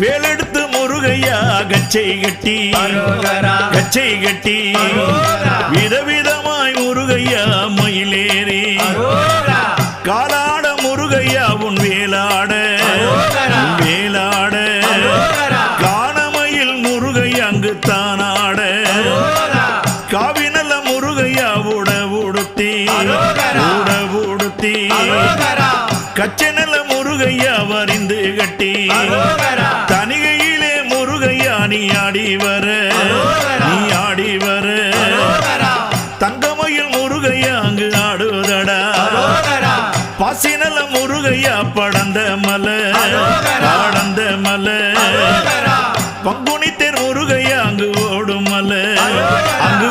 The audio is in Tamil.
வேலெடுத்து முருகையா கச்சை கட்டி கச்சை கட்டி விதவிதமாய் முருகையா மயிலேறி காலாட முருகையா உன் வேலாட வேலாட காணமையில் முருகையா அங்கு தானாட காவினல்ல முருகையா உடவுடுத்தி உடவுடுத்தி கச்சனல்ல முருகையா வரிந்து கட்டி தனிகையிலே முருகையா நீ ஆடி வர நீ ஆடி வர தங்கமயில் முருகையா அங்கு ஆடுவதடா பாசினல்ல முருகையா படந்த மலை படந்த மலை பங்குனி தேர் முருகையா அங்கு ஓடும் மலை அங்கு